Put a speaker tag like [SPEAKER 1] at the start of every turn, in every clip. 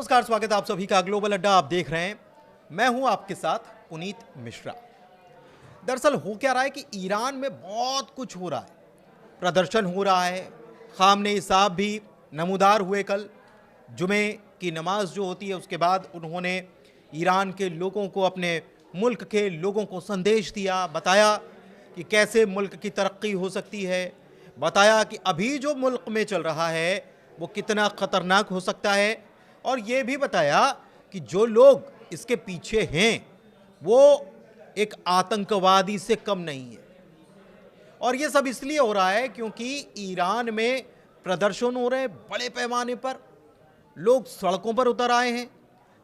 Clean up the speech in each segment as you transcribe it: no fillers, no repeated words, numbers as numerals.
[SPEAKER 1] नमस्कार, स्वागत है आप सभी का ग्लोबल अड्डा। आप देख रहे हैं, मैं हूं आपके साथ पुनीत मिश्रा। दरअसल हो क्या रहा है कि ईरान में बहुत कुछ हो रहा है, प्रदर्शन हो रहा है। खामनेई साहब भी नमूदार हुए कल। जुमे की नमाज जो होती है उसके बाद उन्होंने ईरान के लोगों को, अपने मुल्क के लोगों को संदेश दिया, बताया कि कैसे मुल्क की तरक्की हो सकती है, बताया कि अभी जो मुल्क में चल रहा है वो कितना ख़तरनाक हो सकता है, और ये भी बताया कि जो लोग इसके पीछे हैं वो एक आतंकवादी से कम नहीं है। और ये सब इसलिए हो रहा है क्योंकि ईरान में प्रदर्शन हो रहे हैं बड़े पैमाने पर, लोग सड़कों पर उतर आए हैं,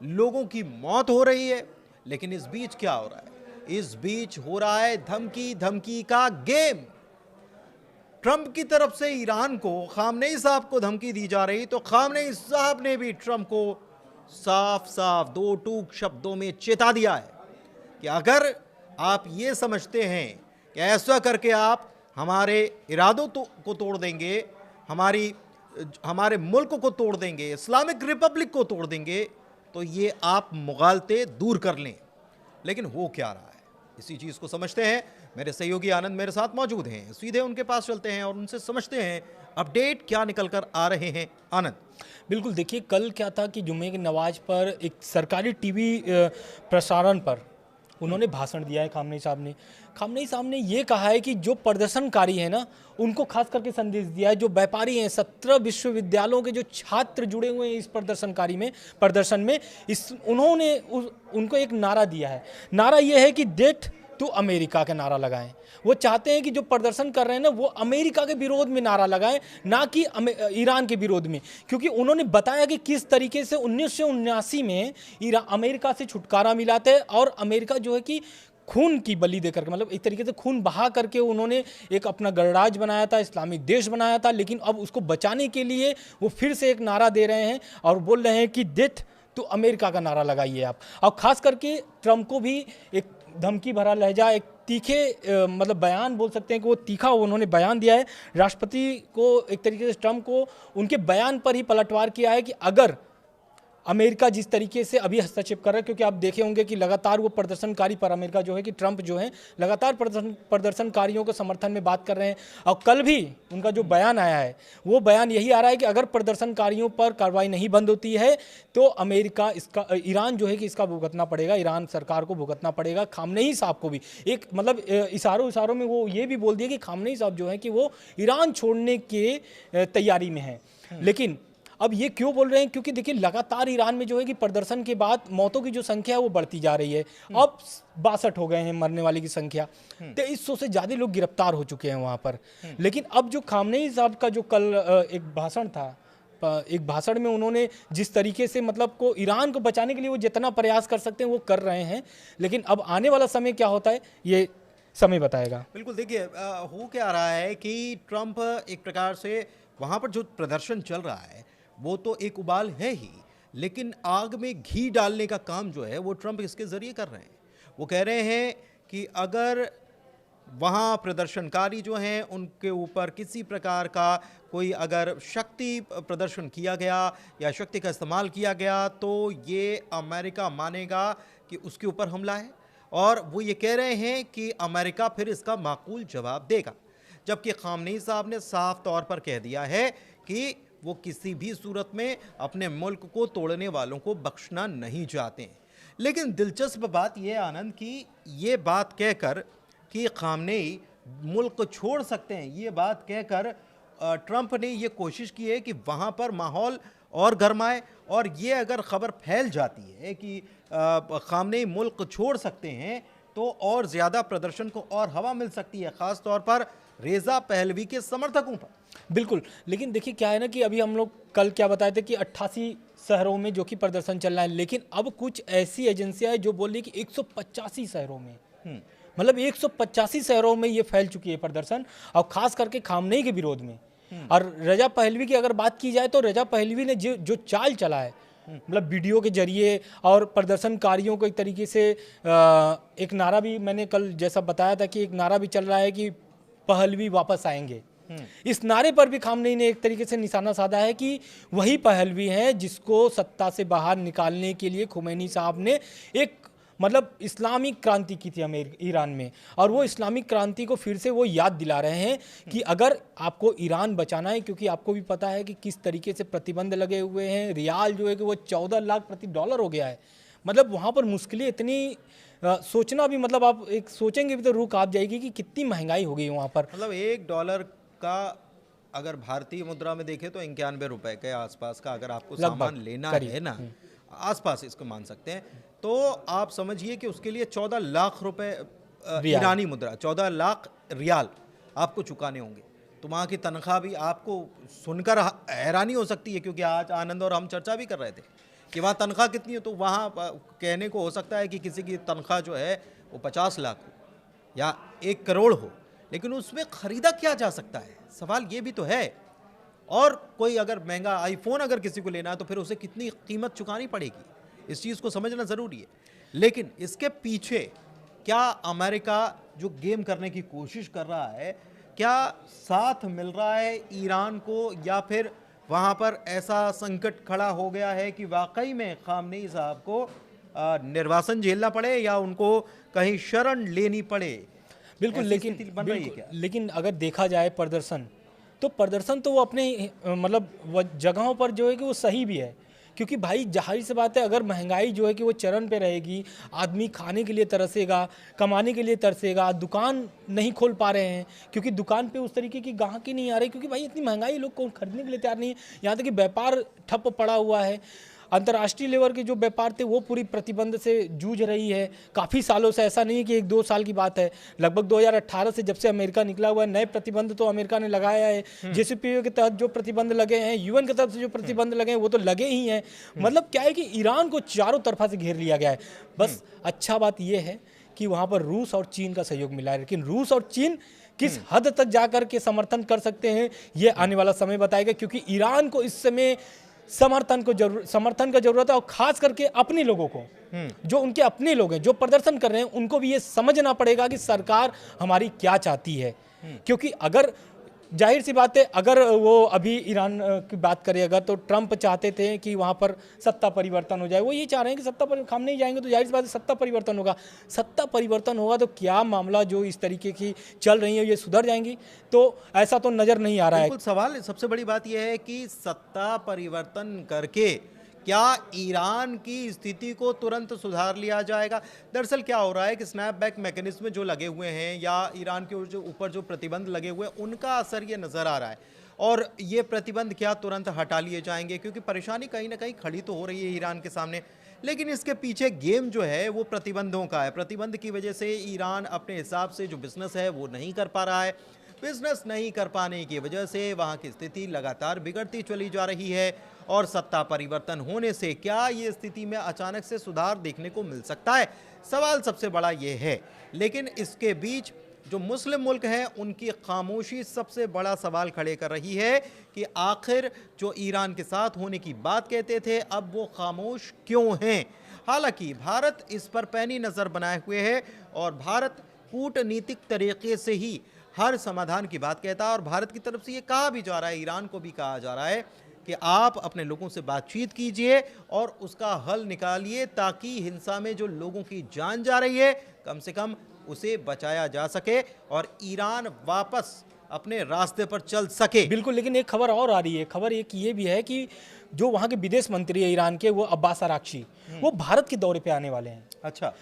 [SPEAKER 1] लोगों की मौत हो रही है। लेकिन इस बीच क्या हो रहा है? इस बीच हो रहा है धमकी धमकी का गेम। ट्रंप की तरफ से ईरान को, खामनेई साहब को धमकी दी जा रही, तो खामनेई साहब ने भी ट्रंप को साफ साफ दो टूक शब्दों में चेता दिया है कि अगर आप ये समझते हैं कि ऐसा करके आप हमारे इरादों को तोड़ देंगे, हमारे मुल्क को तोड़ देंगे, इस्लामिक रिपब्लिक को तोड़ देंगे, तो ये आप मुगालते दूर कर लें। लेकिन हो क्या रहा है, इसी चीज़ को समझते हैं। मेरे सहयोगी आनंद मेरे साथ मौजूद हैं, सीधे उनके पास चलते हैं और उनसे समझते हैं अपडेट क्या निकल कर आ रहे हैं। आनंद।
[SPEAKER 2] बिल्कुल, देखिए कल क्या था कि जुम्मे की नमाज पर एक सरकारी टीवी प्रसारण पर उन्होंने भाषण दिया है खामनेई साहब ने ये कहा है कि जो प्रदर्शनकारी है ना, उनको खास करके संदेश दिया है। जो व्यापारी हैं, 17 विश्वविद्यालयों के जो छात्र जुड़े हुए हैं इस प्रदर्शन में उन्होंने उनको एक नारा दिया है। नारा ये है कि डेथ टू अमेरिका का नारा लगाएं। वो चाहते हैं कि जो प्रदर्शन कर रहे हैं ना, वो अमेरिका के विरोध में नारा लगाएं, ना कि ईरान के विरोध में। क्योंकि उन्होंने बताया कि किस तरीके से 1979 में अमेरिका से छुटकारा मिला था, और अमेरिका जो है कि खून की बलि देकर, मतलब एक तरीके से खून बहा करके उन्होंने एक अपना गणराज्य बनाया था, इस्लामिक देश बनाया था। लेकिन अब उसको बचाने के लिए वो फिर से एक नारा दे रहे हैं और बोल रहे हैं कि डेथ तो अमेरिका का नारा लगाइए आप। और ख़ास करके ट्रंप को भी एक धमकी भरा लहजा, एक तीखे मतलब बयान बोल सकते हैं कि वो तीखा उन्होंने बयान दिया है। राष्ट्रपति को एक तरीके से ट्रंप को उनके बयान पर ही पलटवार किया है कि अगर अमेरिका जिस तरीके से अभी हस्तक्षेप कर रहा है, क्योंकि आप देखे होंगे कि लगातार वो प्रदर्शनकारी पर अमेरिका जो है कि ट्रंप जो है लगातार प्रदर्शनकारियों के समर्थन में बात कर रहे हैं। और कल भी उनका जो बयान आया है वो बयान यही आ रहा है कि अगर प्रदर्शनकारियों पर कार्रवाई नहीं बंद होती है तो ईरान जो है कि इसका भुगतना पड़ेगा, ईरान सरकार को भुगतना पड़ेगा। खामनेई साहब को भी एक मतलब इशारों में वो ये भी बोल दिया कि खामनेई साहब जो है कि वो ईरान छोड़ने के तैयारी में है। लेकिन अब ये क्यों बोल रहे हैं? क्योंकि देखिए लगातार ईरान में जो है कि प्रदर्शन के बाद मौतों की जो संख्या है वो बढ़ती जा रही है। अब 62 हो गए हैं मरने वाले की संख्या, 2300 से ज़्यादा लोग गिरफ्तार हो चुके हैं वहाँ पर। लेकिन अब जो खामनेई साहब का जो कल एक भाषण था, एक भाषण में उन्होंने जिस तरीके से मतलब को ईरान को बचाने के लिए वो जितना प्रयास कर सकते हैं वो कर रहे हैं। लेकिन अब आने वाला समय क्या होता है ये समय बताएगा।
[SPEAKER 1] बिल्कुल, देखिए हो क्या रहा है कि ट्रंप एक प्रकार से वहाँ पर जो प्रदर्शन चल रहा है वो तो एक उबाल है ही, लेकिन आग में घी डालने का काम जो है वो ट्रंप इसके ज़रिए कर रहे हैं। वो कह रहे हैं कि अगर वहाँ प्रदर्शनकारी जो हैं उनके ऊपर किसी प्रकार का कोई अगर शक्ति प्रदर्शन किया गया या शक्ति का इस्तेमाल किया गया तो ये अमेरिका मानेगा कि उसके ऊपर हमला है, और वो ये कह रहे हैं कि अमेरिका फिर इसका माकूल जवाब देगा। जबकि खामनेई साहब ने साफ तौर पर कह दिया है कि वो किसी भी सूरत में अपने मुल्क को तोड़ने वालों को बख्शना नहीं चाहते हैं। लेकिन दिलचस्प बात यह आनंद कि ये बात कहकर कि खामनेई मुल्क छोड़ सकते हैं, ये बात कहकर ट्रंप ने ये कोशिश की है कि वहाँ पर माहौल और गरमाए, और ये अगर ख़बर फैल जाती है कि खामनेई मुल्क छोड़ सकते हैं तो और ज़्यादा प्रदर्शन को और हवा मिल सकती है, ख़ास तौर पर रेज़ा पहलवी के समर्थकों पर।
[SPEAKER 2] बिल्कुल, लेकिन देखिए क्या है ना कि अभी हम लोग कल क्या बताए थे कि 88 शहरों में जो कि प्रदर्शन चल रहा है, लेकिन अब कुछ ऐसी एजेंसियां हैं जो बोल रही कि 185 शहरों में, मतलब 185 शहरों में ये फैल चुकी है प्रदर्शन, और खास करके खामनेई के विरोध में। और रजा पहलवी की अगर बात की जाए तो रजा पहलवी ने जो चाल चला है, मतलब वीडियो के जरिए और प्रदर्शनकारियों को एक तरीके से एक नारा भी मैंने कल जैसा बताया था कि एक नारा भी चल रहा है कि पहलवी वापस आएंगे। इस नारे पर भी खामनेई ने एक तरीके से निशाना साधा है कि वही पहलवी हैं जिसको सत्ता से बाहर निकालने के लिए खुमैनी साहब ने एक मतलब इस्लामिक क्रांति की थी ईरान में, और वो इस्लामिक क्रांति को फिर से वो याद दिला रहे हैं कि अगर आपको ईरान बचाना है, क्योंकि आपको भी पता है कि किस तरीके से प्रतिबंध लगे हुए हैं, रियाल जो है कि वो 14 लाख प्रति डॉलर हो गया है। मतलब वहाँ पर मुश्किलें इतनी सोचना भी, मतलब आप एक सोचेंगे भी तो रूह कांप जाएगी कि कितनी महंगाई हो गई वहाँ पर।
[SPEAKER 1] मतलब $1 का अगर भारतीय मुद्रा में देखें तो 91 रुपए के आसपास का अगर आपको सामान लेना है ना, आसपास इसको मान सकते हैं, तो आप समझिए कि उसके लिए 14 लाख रुपए ईरानी मुद्रा, 14 लाख रियाल आपको चुकाने होंगे। तो वहाँ की तनख्वाह भी आपको सुनकर हैरानी हो सकती है, क्योंकि आज आनंद और हम चर्चा भी कर रहे थे कि वहाँ तनख्वाह कितनी है। तो वहाँ कहने को हो सकता है कि किसी की तनख्वाह जो है वो 50 लाख हो या 1 करोड़ हो, लेकिन उसमें ख़रीदा क्या जा सकता है, सवाल ये भी तो है। और कोई अगर महंगा आईफोन अगर किसी को लेना है तो फिर उसे कितनी कीमत चुकानी पड़ेगी, इस चीज़ को समझना ज़रूरी है। लेकिन इसके पीछे क्या अमेरिका जो गेम करने की कोशिश कर रहा है, क्या साथ मिल रहा है ईरान को, या फिर वहाँ पर ऐसा संकट खड़ा हो गया है कि वाकई में खामनेई साहब को निर्वासन झेलना पड़े या उनको कहीं शरण लेनी पड़े?
[SPEAKER 2] बिल्कुल, लेकिन अगर देखा जाए प्रदर्शन, तो प्रदर्शन तो वो अपने मतलब जगहों पर जो है कि वो सही भी है, क्योंकि भाई जाहिर सी बात है अगर महंगाई जो है कि वो चरम पे रहेगी, आदमी खाने के लिए तरसेगा, कमाने के लिए तरसेगा, दुकान नहीं खोल पा रहे हैं क्योंकि दुकान पे उस तरीके की ग्राहकी नहीं आ रही, क्योंकि भाई इतनी महंगाई लोग को खरीदने के लिए तैयार नहीं है। यहाँ तक कि व्यापार ठप पड़ा हुआ है, अंतर्राष्ट्रीय लेवल के जो व्यापार थे वो पूरी प्रतिबंध से जूझ रही है काफ़ी सालों से। ऐसा नहीं है कि 1-2 साल की बात है, लगभग 2018 से जब से अमेरिका निकला हुआ है, नए प्रतिबंध तो अमेरिका ने लगाया है। JCPOA के तहत जो प्रतिबंध लगे हैं, UN की तरफ से जो प्रतिबंध लगे हैं वो तो लगे ही हैं। मतलब क्या है कि ईरान को चारों तरफा से घेर लिया गया है। बस अच्छा बात यह है कि वहाँ पर रूस और चीन का सहयोग मिला है, लेकिन रूस और चीन किस हद तक जाकर के समर्थन कर सकते हैं ये आने वाला समय बताएगा, क्योंकि ईरान को इस समय समर्थन का जरूरत है, और खास करके अपने लोगों को, जो उनके अपने लोग हैं जो प्रदर्शन कर रहे हैं, उनको भी ये समझना पड़ेगा कि सरकार हमारी क्या चाहती है। क्योंकि अगर जाहिर सी बात है, अगर वो अभी ईरान की बात करें अगर, तो ट्रंप चाहते थे कि वहाँ पर सत्ता परिवर्तन हो जाए, वो ये चाह रहे हैं कि सत्ता पर खामनेई जाएंगे तो जाहिर सी बात है सत्ता परिवर्तन होगा। सत्ता परिवर्तन होगा तो क्या मामला जो इस तरीके की चल रही है ये सुधर जाएंगी, तो ऐसा तो नज़र नहीं आ रहा है।
[SPEAKER 1] बिल्कुल, सवाल सबसे बड़ी बात यह है कि सत्ता परिवर्तन करके क्या ईरान की स्थिति को तुरंत सुधार लिया जाएगा? दरअसल क्या हो रहा है कि स्नैपबैक मैकेनिज्म जो लगे हुए हैं या ईरान के जो ऊपर जो प्रतिबंध लगे हुए हैं उनका असर ये नज़र आ रहा है, और ये प्रतिबंध क्या तुरंत हटा लिए जाएंगे? क्योंकि परेशानी कहीं ना कहीं खड़ी तो हो रही है ईरान के सामने, लेकिन इसके पीछे गेम जो है वो प्रतिबंधों का है। प्रतिबंध की वजह से ईरान अपने हिसाब से जो बिजनेस है वो नहीं कर पा रहा है। बिजनेस नहीं कर पाने की वजह से वहाँ की स्थिति लगातार बिगड़ती चली जा रही है, और सत्ता परिवर्तन होने से क्या ये स्थिति में अचानक से सुधार देखने को मिल सकता है? सवाल सबसे बड़ा ये है। लेकिन इसके बीच जो मुस्लिम मुल्क हैं उनकी खामोशी सबसे बड़ा सवाल खड़े कर रही है कि आखिर जो ईरान के साथ होने की बात कहते थे अब वो खामोश क्यों हैं। हालांकि भारत इस पर पैनी नज़र बनाए हुए है, और भारत कूटनीतिक तरीके से ही हर समाधान की बात कहता है, और भारत की तरफ से ये कहा भी जा रहा है, ईरान को भी कहा जा रहा है कि आप अपने लोगों से बातचीत कीजिए और उसका हल निकालिए, ताकि हिंसा में जो लोगों की जान जा रही है कम से कम उसे बचाया जा सके और ईरान वापस अपने रास्ते पर चल सके।
[SPEAKER 2] बिल्कुल, लेकिन एक खबर और आ रही है। खबर एक ये भी है कि जो वहाँ के विदेश मंत्री है ईरान के, वो अब्बास अराक्ची, वो भारत के दौरे पे आने वाले हैं।
[SPEAKER 1] अच्छा,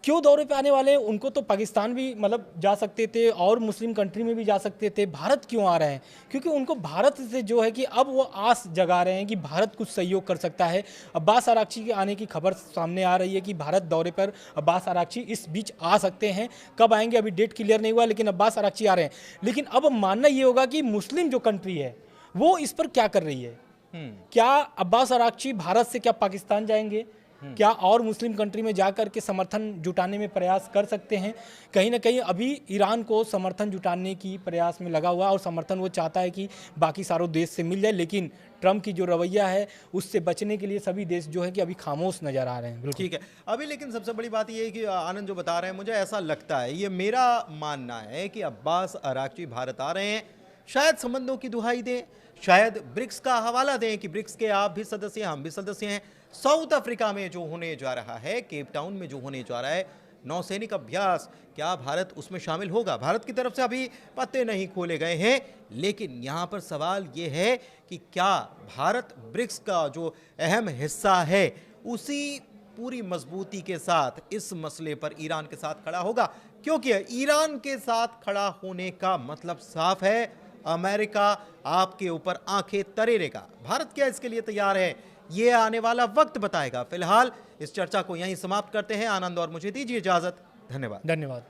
[SPEAKER 2] क्यों दौरे पे आने वाले हैं? उनको तो पाकिस्तान भी मतलब जा सकते थे और मुस्लिम कंट्री में भी जा सकते थे, भारत क्यों आ रहे हैं? क्योंकि उनको भारत से जो है कि अब वो आस जगा रहे हैं कि भारत कुछ सहयोग कर सकता है। अब्बास अराक्ची के आने की खबर सामने आ रही है कि भारत दौरे पर अब्बास अराक्ची इस बीच आ सकते हैं। कब आएंगे अभी डेट क्लियर नहीं हुआ, लेकिन अब्बास अराक्ची आ रहे हैं। लेकिन अब मानना ये होगा कि मुस्लिम जो कंट्री है वो इस पर क्या कर रही है। क्या अब्बास अराक्ची भारत से क्या पाकिस्तान जाएंगे? क्या और मुस्लिम कंट्री में जाकर के समर्थन जुटाने में प्रयास कर सकते हैं? कहीं ना कहीं अभी ईरान को समर्थन जुटाने की प्रयास में लगा हुआ है, और समर्थन वो चाहता है कि बाकी सारों देश से मिल जाए, लेकिन ट्रंप की जो रवैया है उससे बचने के लिए सभी देश जो है कि अभी खामोश नजर आ रहे हैं।
[SPEAKER 1] ठीक है, अभी लेकिन सबसे बड़ी बात ये है कि आनंद जो बता रहे हैं, मुझे ऐसा लगता है, ये मेरा मानना है कि अब्बास अराक्ची भारत आ रहे हैं शायद संबंधों की दुहाई दें, शायद ब्रिक्स का हवाला दें कि ब्रिक्स के आप भी सदस्य हैं, हम भी सदस्य हैं। साउथ अफ्रीका में जो होने जा रहा है, केप टाउन में जो होने जा रहा है नौसैनिक अभ्यास, क्या भारत उसमें शामिल होगा? भारत की तरफ से अभी पत्ते नहीं खोले गए हैं, लेकिन यहां पर सवाल यह है कि क्या भारत ब्रिक्स का जो अहम हिस्सा है उसी पूरी मजबूती के साथ इस मसले पर ईरान के साथ खड़ा होगा? क्योंकि ईरान के साथ खड़ा होने का मतलब साफ है, अमेरिका आपके ऊपर आंखें तरेरेगा। भारत क्या इसके लिए तैयार है? ये आने वाला वक्त बताएगा। फिलहाल इस चर्चा को यहीं समाप्त करते हैं। आनंद और मुझे दीजिए इजाजत। धन्यवाद।
[SPEAKER 2] धन्यवाद।